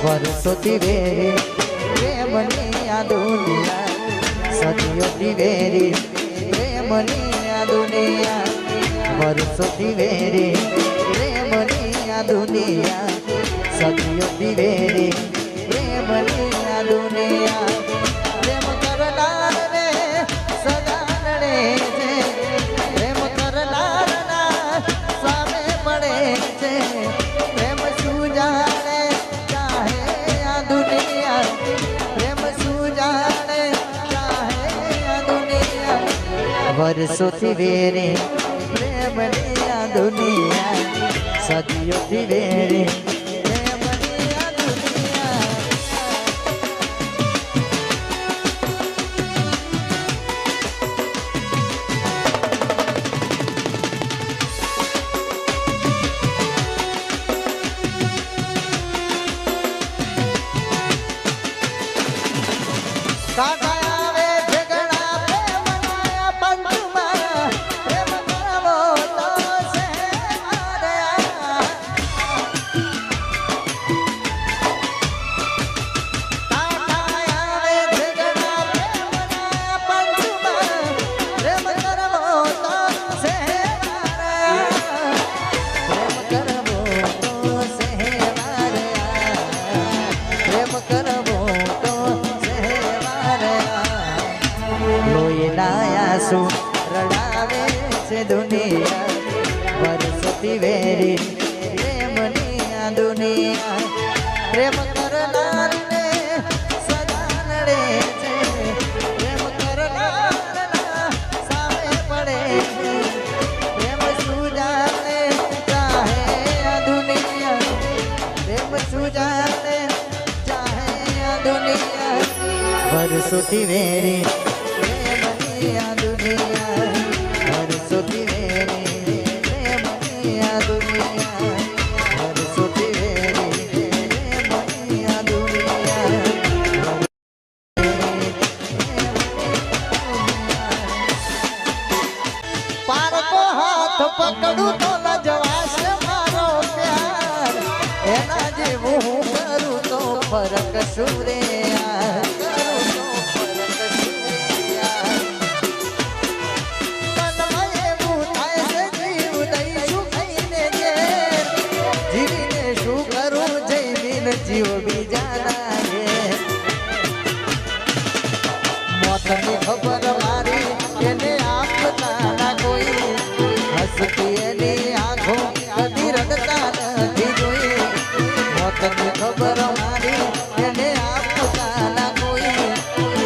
વર્ષોથી વેરી પ્રેમની આ દુનિયા, સદીઓથી વેરી પ્રેમની આ દુનિયા, વર્ષોથી વેરી પ્રેમની આ દુનિયા, સદીઓથી વેરી પ્રેમની આ દુનિયા. પ્રેમ કરનાર રે સદા નડે છે, પ્રેમ કરનારના સામે પડે છે. પ્રેમ શું જાણે ચાહે આ દુનિયા, પ્રેમ શું જાણે ચાહે આ દુનિયા, વર્ષોથી વેરી પ્રેમની આ દુનિયા, સદીઓથી વેરી પ્રેમની આ દુનિયા. કાકા આવે ઝઘડા પ્રેમના પંચમાં, પ્રેમ કરવો તો છે મારે. કાકા આવે ઝઘડા પ્રેમના પંચમાં, પ્રેમ કરવો તો છે મારે. પ્રેમ કરવો તો છે મારે, પ્રેમ કરવો તો આંસુ રડાવે છે દુનિયા, વર્ષોથી વેરી પ્રેમની આ દુનિયા. પ્રેમ કરનારને સદા નડે છે, પ્રેમ કરનારના સામે પડે છે. પ્રેમ શું જાણે ચાહે આ દુનિયા, પ્રેમ શું જાણે ચાહે આ દુનિયા, વર્ષોથી વેરી આ દુનિયા, વર્ષોથી વેરી પ્રેમની આ દુનિયા, વર્ષોથી વેરી પ્રેમની આ દુનિયા. પારકો હાથ પકડું તો ન જવાશે મારો પ્યાર, એના જેવું હું કરું તો ફરક શું રે યાર. જીવ બીજાના ઘેર મોતની ખબર મારી એને આપતા ના કોઈ, હસતી એની આંખો કદી રડતા નથી જોઈ. મોતની ખબર મારી એને આપતા ના કોઈ,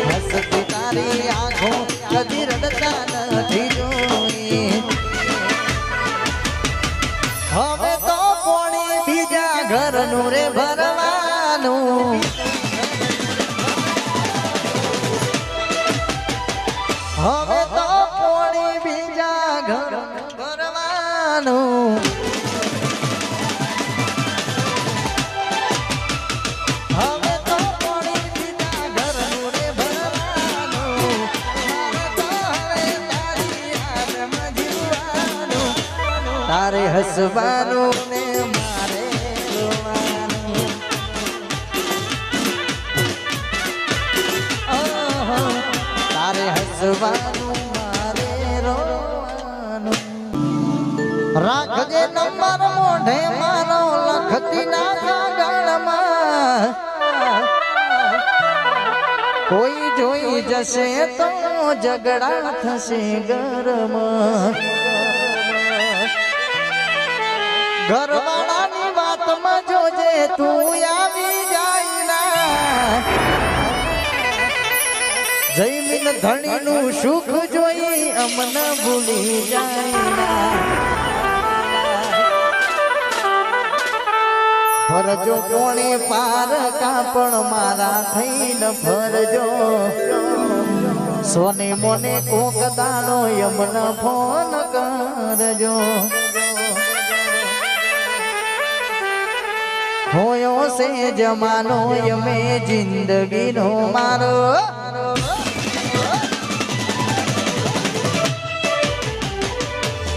હસતી તારી આંખો કદી રડતા નથી જોઈ. હવે તો કોણી બીજા ઘરનું રે ભરવાનું, હવે તો કોણી બીજા ઘર ભરવાનું. હવે તો કોણી બીજા ઘરનું રે ભરવાનું, મારે તો હવે તારી યાદમાં જીવવાનું, તારે હસવાનું ને મારે રોવાનું. તારે હસવાનું મારે રોવાનું. રાખજે નંબર મોઢે મારો લખતી ના કાગળમાં, કોઈ જોઈ જશે તો ઝઘડા થશે ઘરમાં. ઘરવાળાની વાતમાં જોજે તું આવી જાય ના, જમીન ધણીનું સુખ જોઈ અમને ભૂલી જાય ના. ફરજો કોણે પાર કાપણ મારા થઈને ફરજો, સોને મોને કોક દાડો અમને ફોન કરજો. હોયો છે જમાનો યમે જિંદગીનો મારો,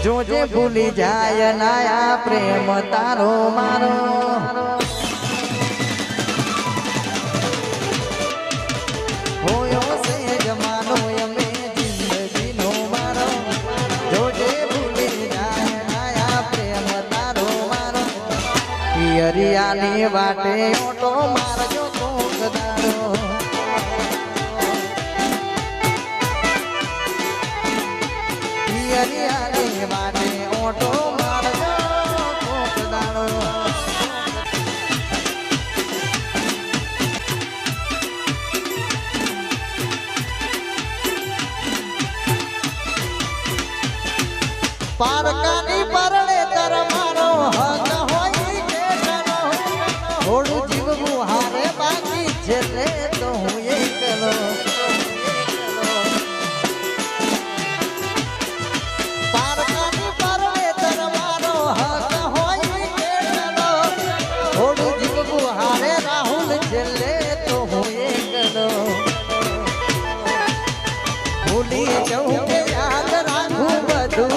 જોજે ભૂલી જાય નાયા પ્રેમ તારો મારો. પિયરિયાની વાટે ઓટો મારજો કોક દાડો પિયરિયાની વાટે ઓટો મારજો કોક દાડો પારકાની પરણે તર મારો હક હોય કે જનો થોડું જીવવું હારે બાકી છેલ્લે તો હું એકલો પારકાની પરણે તર મારો હક હોય કે જનો થોડું જીવવું હારે રાહુલ છેલ્લે તો હું એકલો ભૂલી જવું કે યાદ રાખું બધું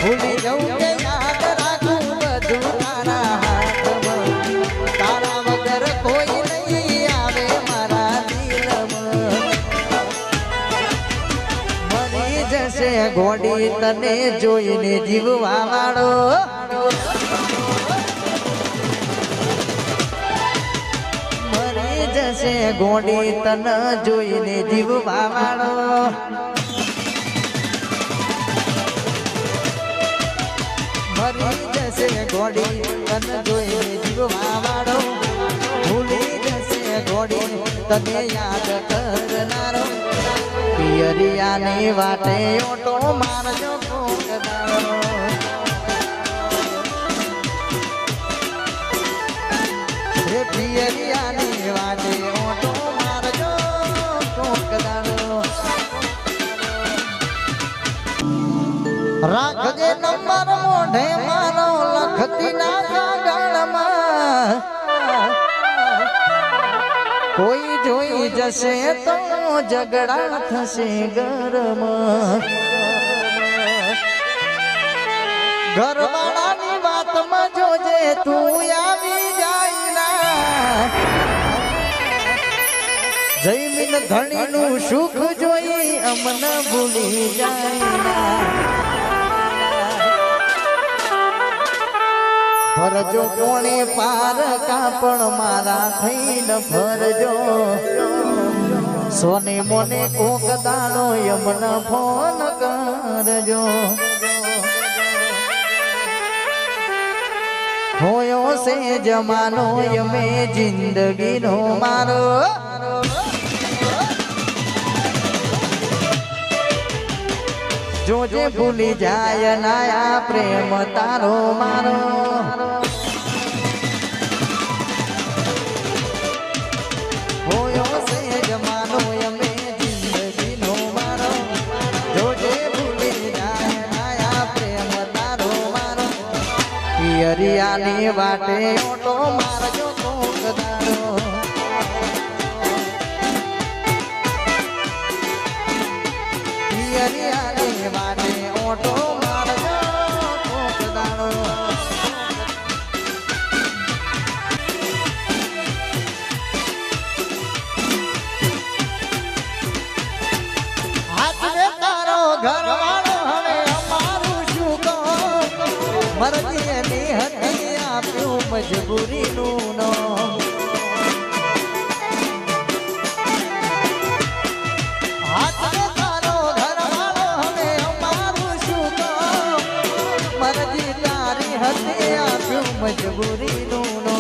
ભૂલી જવું કે યાદ રાખું બધું તારા હાથમાં તારા વગર કોઈ નહીં આવે મારા દિલમાં મરી જશે ગોડી તને જોઈને જીવવા વાળો મરી જશે ગોડી તને જોઈને જીવવા વાળો મરી જશે ગોડી તને જોઈને જીવવા વાળો ભૂલી જશે ગોડી તને યાદ કરનારો પિયરિયાની વાટે ઓટો મારજો કોક દાડો રે પિયરિયાની વાટે ઓટો મારજો કોક દાડો રાખજે નંબર મોઢે મારો લખતી ના કાગળમાં કોઈ જોઈ જશે તો ઝઘડા થશે ઘરમાં ઘરવાળાની વાતમાં જોજે તું આવી જાય ના જમીન ધણીનું સુખ જોઈ અમને ભૂલી જાય ના ફરજો કોણે પાર કાપણ મારા થઈને ફરજો સોને મોને કોક દાડો યમને ફોન કરજો હોયો છે જમાનો યમે જિંદગીનો મારો જોજે ભૂલી જાય નાયા પ્રેમ તારો મારો હોયો છે જમાનો યમે જિંદગીનો મારો જોજે ભૂલી જાય નાયા પ્રેમ તારો મારો પિયરિયાની વાટે ઓટો મારજો કોક દાડો પિયરિયાની વાટે ઓટો મારજો કોક દાડો હાથે તારો ઘરવાળો હવે અમારું શું કહો મરજી એની હતી આપ્યું મજબૂરીનું નો હાથે તારો ઘરવાળો હવે અમારું શું કહો મરજી તારી હતી આપ્યું મજબૂરીનું નો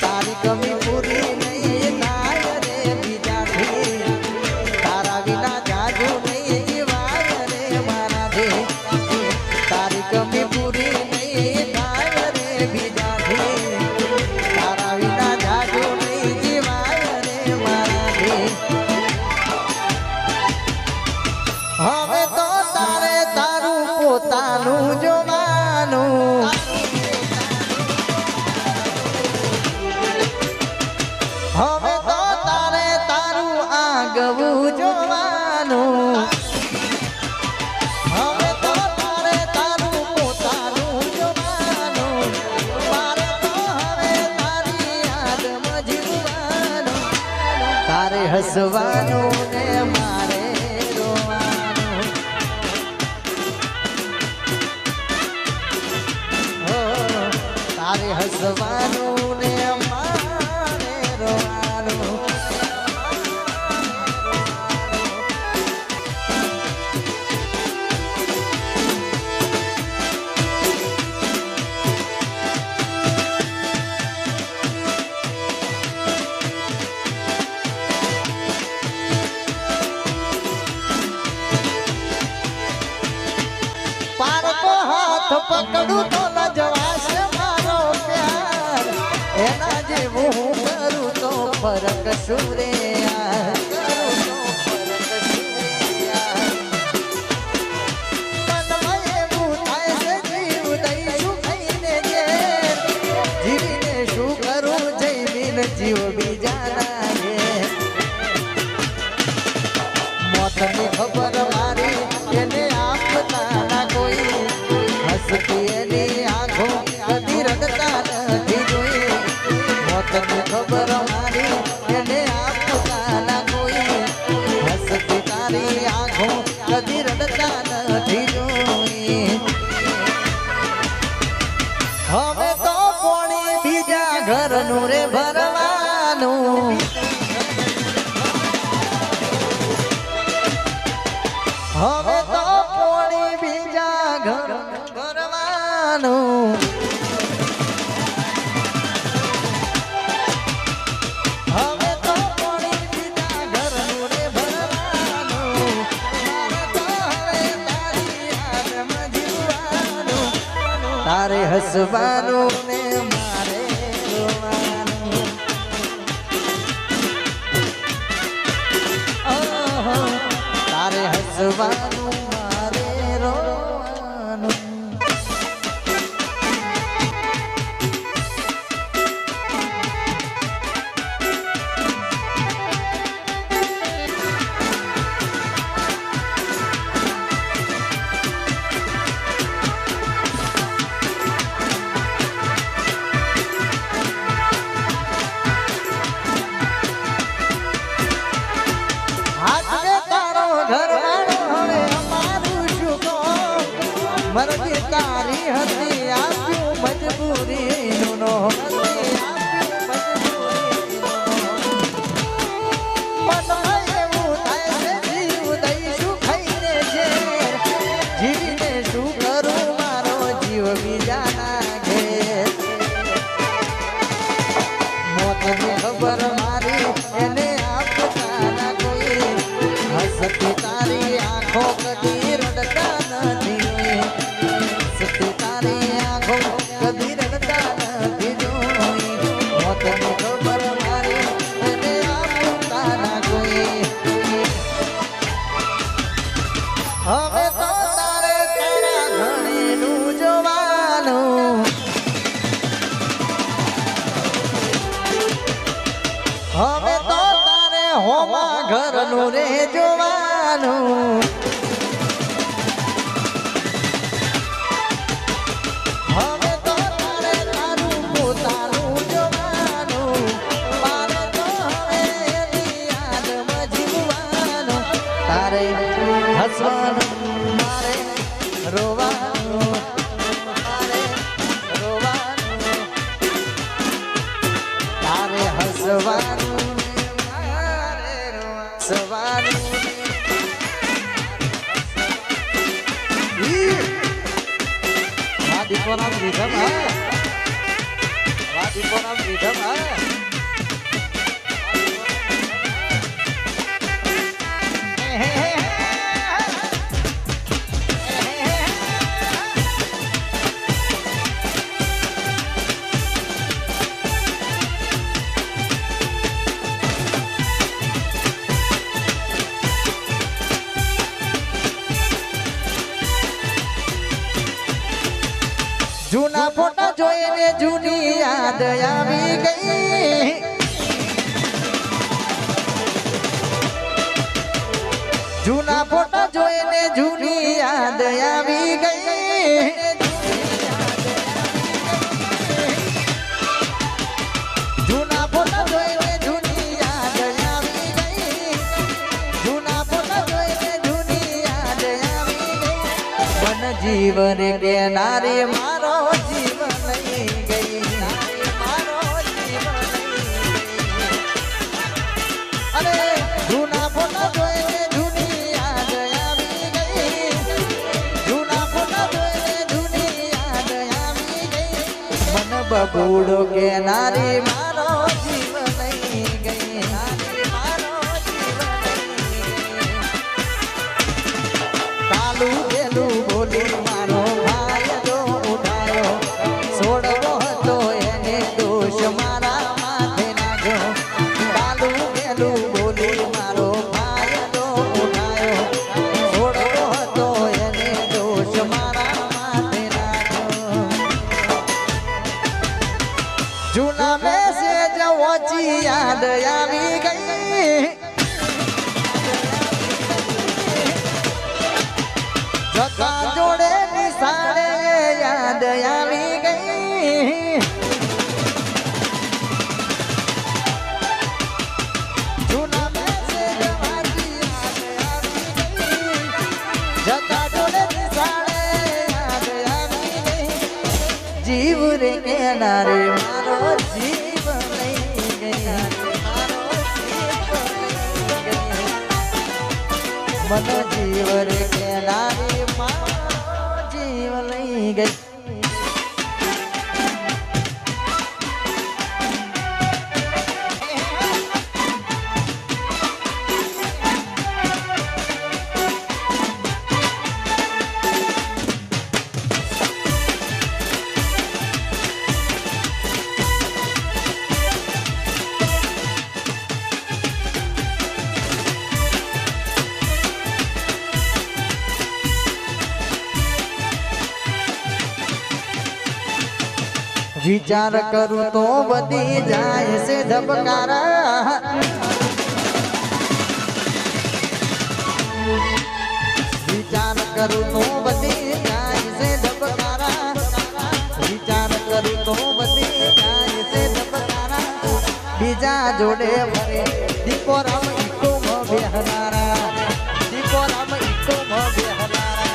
તારી કમી પૂરી નહીં થાય રે બીજાથી તારા વિના જાજુ નહીં જીવાય રે મારાથી તારી કમી પૂરી નહીં થાય રે બીજાથી તારા વિના જાજુ નહીં જીવાય રે મારાથી હવે તો તારે તારું પોતાનું જોવાનું હવે તો તારે તારું આગવું જોવાનું હવે તો તારે તારું પોતાનું જોવાનું મારે તો હવે તારી યાદમાં જીવવાનું તારે હસવાનું ને કશું રે યાર કરું તો પર કશું રે યાર મનમાં એવું થાય છે જીવ દઈશું ખાઈને ઘેર જીવીને શું કરું જઈને જીવ બીજાના ઘેર મોતની ખબર મારી એને આપતા ના કોઈ હસતી એની આંખો કદી રડતા નથી જોઈ મોતની ખબર મારી એને આપતા ના કોઈ હસતી તારી આંખો કદી રડતા નથી જોઈ હવે તો કોણી બીજા ઘરનું રે ભરવાનું હવે તો કોણી બીજા ઘર ભરવાનું હવે તો કોણી બીજા ઘરનું રે ભરવાનું મારે તો હવે તારી યાદમાં જીવવાનું તારે હસવાનું ને મારે રોવાનું તારે હસવાનું મારે રોવાનું મરજી તારી હતી આપ્યું મજબૂરી નો મનમાં એવું થાય છે જીવ દઈશું ખાઈને ઘેર જીવીને શું કરું મારો જીવ બીજાના ઘેર મોતની ખબર મારી એને આપતા ના કોઈ હસતી તારી આંખો કદી રડતા નથી કદી રડતા નથી જોઈ મોતની ખબર મારી એને આપતા ના કોઈ હવે તો તારે તારા ઘણીનું જોવાનું હવે તો તારે હોમા ઘરનું રે જોવાનું હસવાનું મારે રોવાનું મારે રોવાનું તારે હસવાનું મારે રોવાનું દીપોરામ રીધમ હા દીપોરામ રીધમ હા જૂના ફોટા જોઈને જૂની યાદ આવી ગઈ જૂના ફોટા જોઈને જૂની યાદ આવી ગઈ જૂના ફોટા જોઈને જૂની યાદ આવી ગઈ જૂના ફોટા જોઈને જૂની યાદ આવી ગઈ મન જીવન કેનારી મારો જીવન લઈ ગઈ મારો જીવન અરે જૂના ફોટા જોઈને જૂની યાદ આવી ગઈ જૂના ફોટા જોઈને જૂની યાદ આવી ગઈ મન બબૂડો કેનારી મારો જીવન લઈ ગઈ મારો જીવન કાલુ ગેલું બોલી મારો ભાઈ જો ઉઠાયો છોડવો હતો એને દોષ મારા માથે નાખ્યો કાલુ કાકા જોડે નિશાળે યાદ આવી ગઈ જૂના મેસેજ વાંચી યાદ આવી ગઈ કાકા જોડે નિશાળે યાદ આવી ગઈ જીવ રે કેનારે મારો જીવ લઈ ગઈ મારો જીવ લઈ ગઈ મન જીવ રે કેનારે મારો જીવ લઈ ગઈ विचार करूं तो बदी जाए से धबकारा विचार करूं तो बदी जाए से धबकारा विचार करूं तो बदी जाए से धबकारा बीजा जोड़े भरे दीपो राम इको म बेहनारा दीपो राम इको म बेहनारा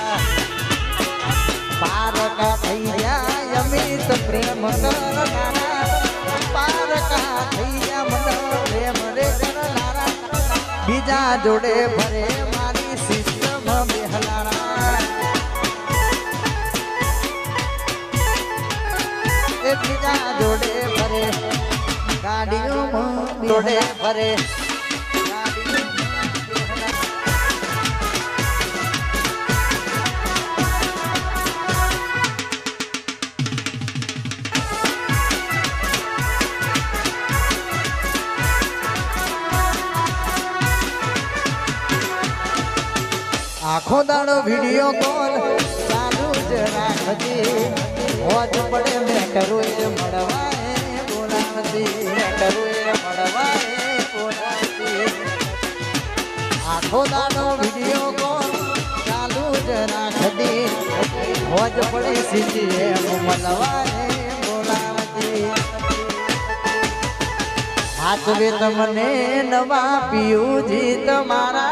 पार का भैया यमित प्रेम करनारा पार का भैया मन प्रेम रे करनारा बीजा जोड़े भरे मारी सिस्टम बेहलारा ए बीजा जोड़े भरे गाड़ियों में जोड़े भरे आखो दाड़ो वीडियो कॉल चालू ज राखती होज पड़े मैं करूँ मड़वाए बोलावती मैं करूँ मड़वाए बोलावती आखो दाड़ो वीडियो कॉल चालू ज राखती होज पड़े सीधी मलवाए बोलावती हाथ वे तमने नवा पीयू जी तमारा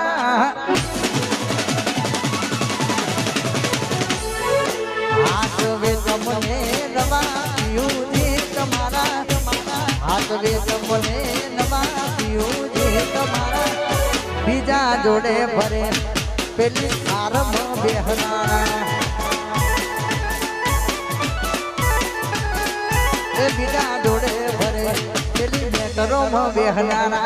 हाथ वे तमने नवा पीयू जी तमारा हाथ वे तमने नवा पीयू जी तमारा बीजा जोड़े भरे पेली आरम बेहनारा ए बीजा जोड़े भरे पेली मेटरो में बेहनारा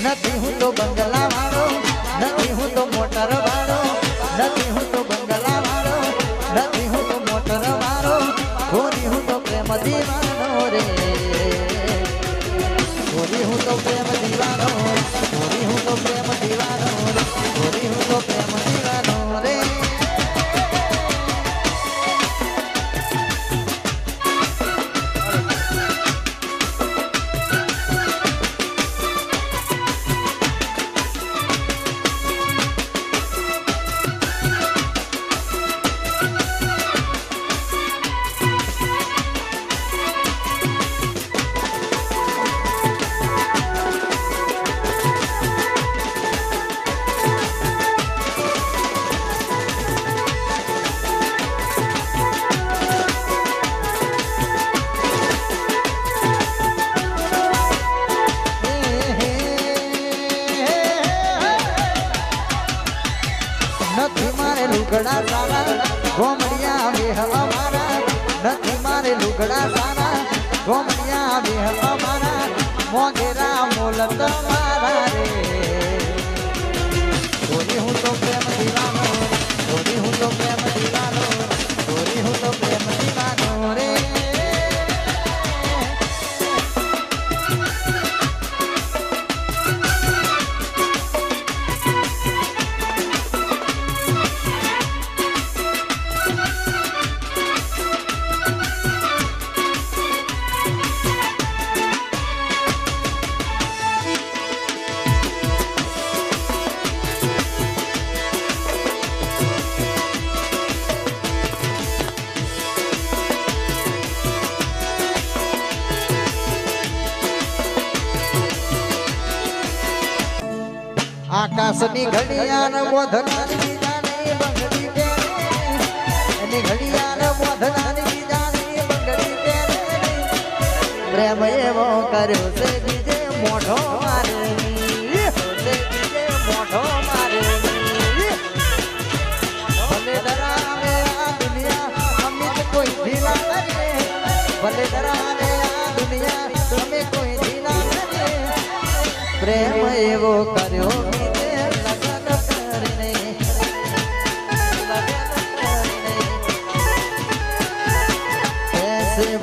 નથી હું તો બંગલા વાળો નથી હું તો મોટર વાળો નથી હું તો બંગલા વાળો નથી હું તો મોટર વાળો થોડી હું તો પ્રેમ દીવાનો રે થોડી હું તો પ્રેમ દીવાનો થોડી હું તો પ્રેમ દીવાનો થોડી હું તો પ્રેમ દીવાનો રે લુગડા સારા ગોમડિયા વેહ અમારા નથી મારે લુગડા સારા ગોમડિયા બેહ અમારા મોગેરા મોલત મારા રે ગોરી હું તો પ્રેમ દીવાનો ગોરી હું તો પ્રેમ દીવાનો ગોરી હું તો પ્રેમ દીવાનો રે આકાશની ઘડિયાળ મોધનારી બીજાની બંગડી પહેરે એની ઘડિયાળ મોધનારી બીજાની બંગડી પહેરે પ્રેમ એવો કર્યો છે બીજે મોઢો મારે બીજે મોઢો મારે ભલે ડરાવે આ દુનિયા અમિત કોઈ ઢીલા કરે ભલે ડરાવે આ દુનિયા તમે કોઈ ઢીલા કરે પ્રેમ એવો કર્યો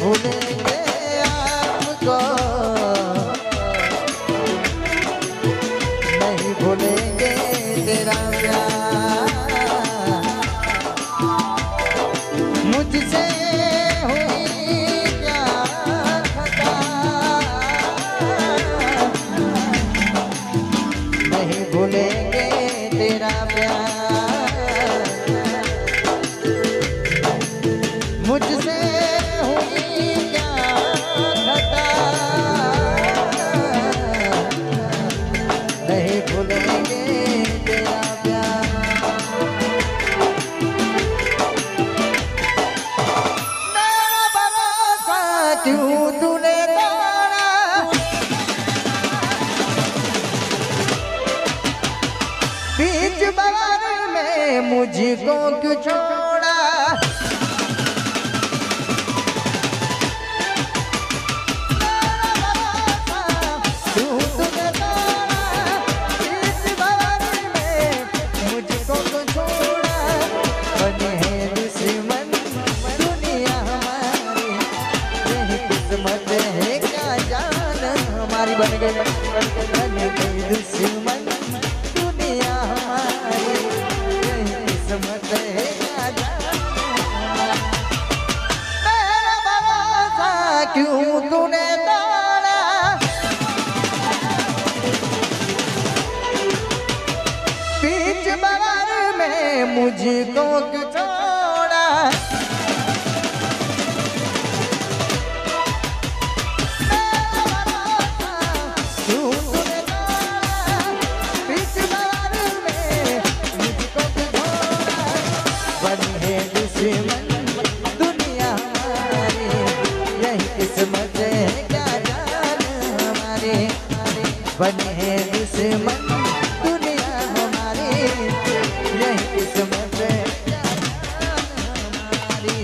भूलेंगे आपको नहीं भूलेंगे तेरा प्यार मुझसे हुई क्या खता नहीं भूलेंगे तेरा प्यार मुझसे क्यों तूने तोड़ा बीच बवाल में मुझको क्यों छोड़ा क्यों तूने तोड़ा बीच बवाल में मुझको क्यों छोड़ा बने हैं दुश्मन दुनिया हमारी किस्मत है क्या जान हमारी बन गई दुश्मन दुनिया हमारी किस्मत है क्या जान मेरा भरोसा क्यों तूने तोड़ा बीच बवाल में मुझको क्यों छोड़ा दुनिया हमारी यही किस्मत है क्या जान हमारे बने हैं दुश्मन दुनिया हमारी यही किस्मत है क्या जान हमारी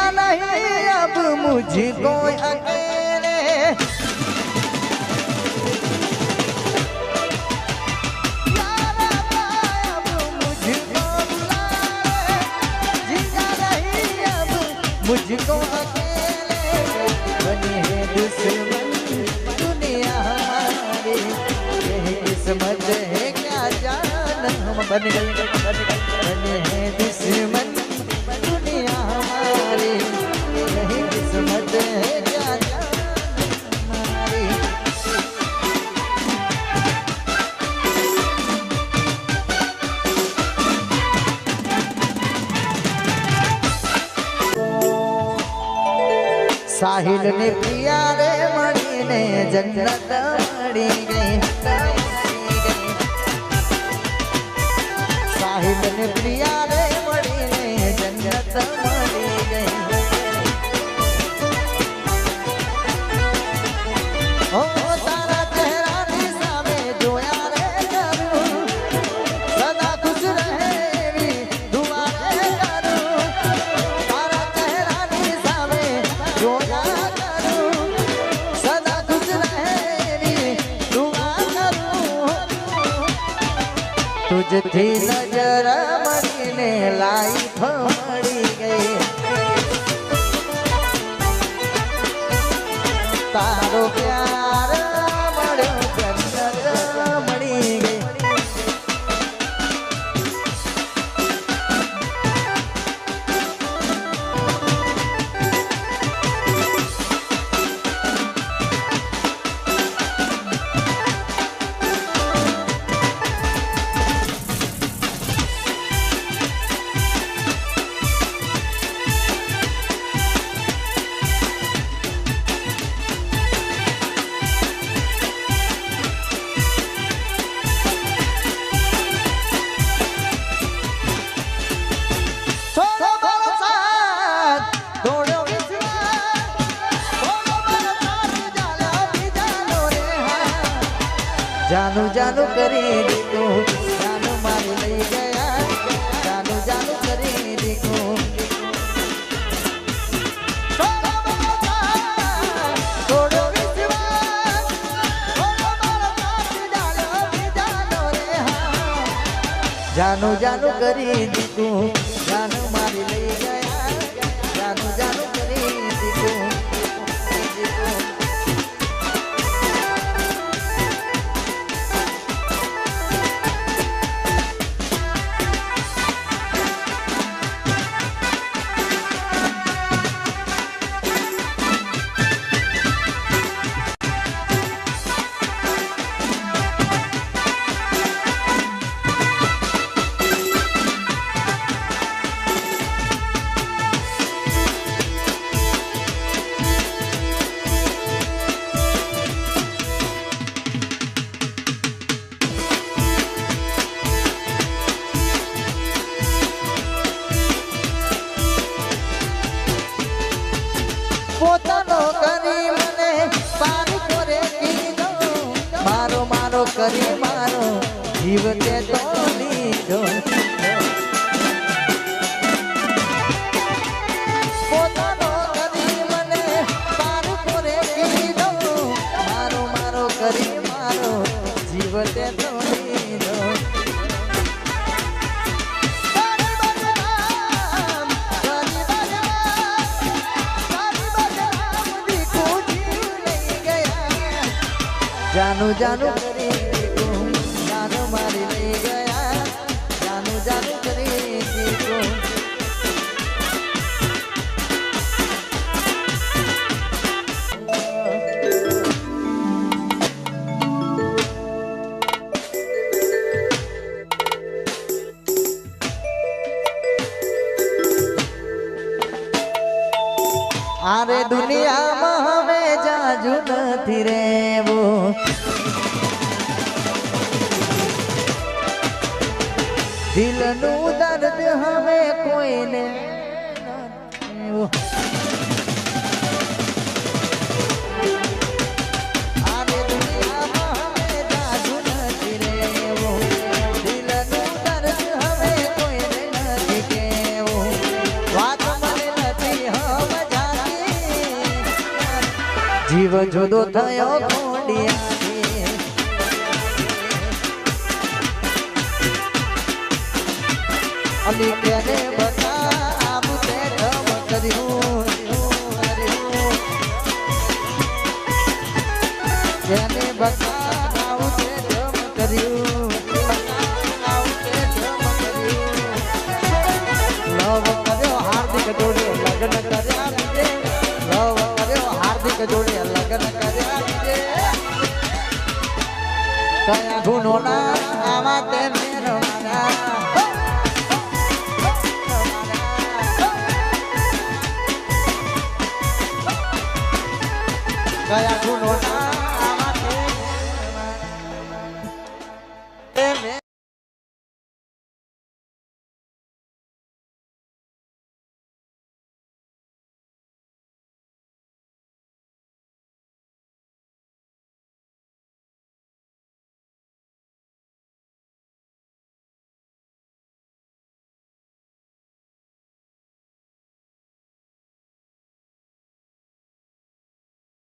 जीना नहीं अब मुझको अकेले मुझको अकेले बने है दुश्मन दुनिया हमारी यही किस्मत है क्या जान हम बन गए बने हैं दुश्मन दुनिया हमारी यही किस्मत है क्या जान हमारी साहिल ने प्रिया रे मणि ने जन्नत मड़ी गई साहिल ने प्रिया रे मणि ने जन्नत मड़ी गई ओ तारा चेहरा नी सामे जोया रे करूं सदा खुश रहे एवी दुआ रे करूं तारा चेहरा नी सामे जोया तुझથી નજર મળીને લાઈફ મળી ગઈ તારો પ્યાર મળ્યો જન્નત મળી ગઈ जानू जानू करी देखो जानू मारी लई गया जानू जानू करी देखो थोड़ो विश्वास थोड़ो मारो साथ डालो भी जानो रे हाँ जानू जानू करी देखो जानू मारी लई गया जानू जानू करी देखो પોતાનો કરી મને પાર કરે કીધો મારો મારો કરી મારો જીવ તે તો લીધો પોતાનો કરી મને પાર કરે કીધો મારો મારો કરી મારો જીવ તે તો લીધો जानू जानू करी देखो जानू मारी ले गया जानू जानू करी देखो आरे दुनिया में हमें जाजू नहीं रे वो दिल नु दर्द हमें कोई ने आरे दुनिया में हमें जाजू नहीं रे वो दिल नु दर्द हमें कोई ने नहीं के वो बात मन नहीं જીવ જુદો થયો ખોડિયાથી અલી કેને બતાવું તે ગમ કર્યું કેને બતાવું તે ગમ કર્યું લવ કર્યો હાર્દિક જોડે લગ્ન કર્યા લીધે લવ કર્યો હાર્દિક જોડે લગ્ન કર્યા લીધે કયા ગુનો ના આવા તે મેરવાના કયા ગુનો ના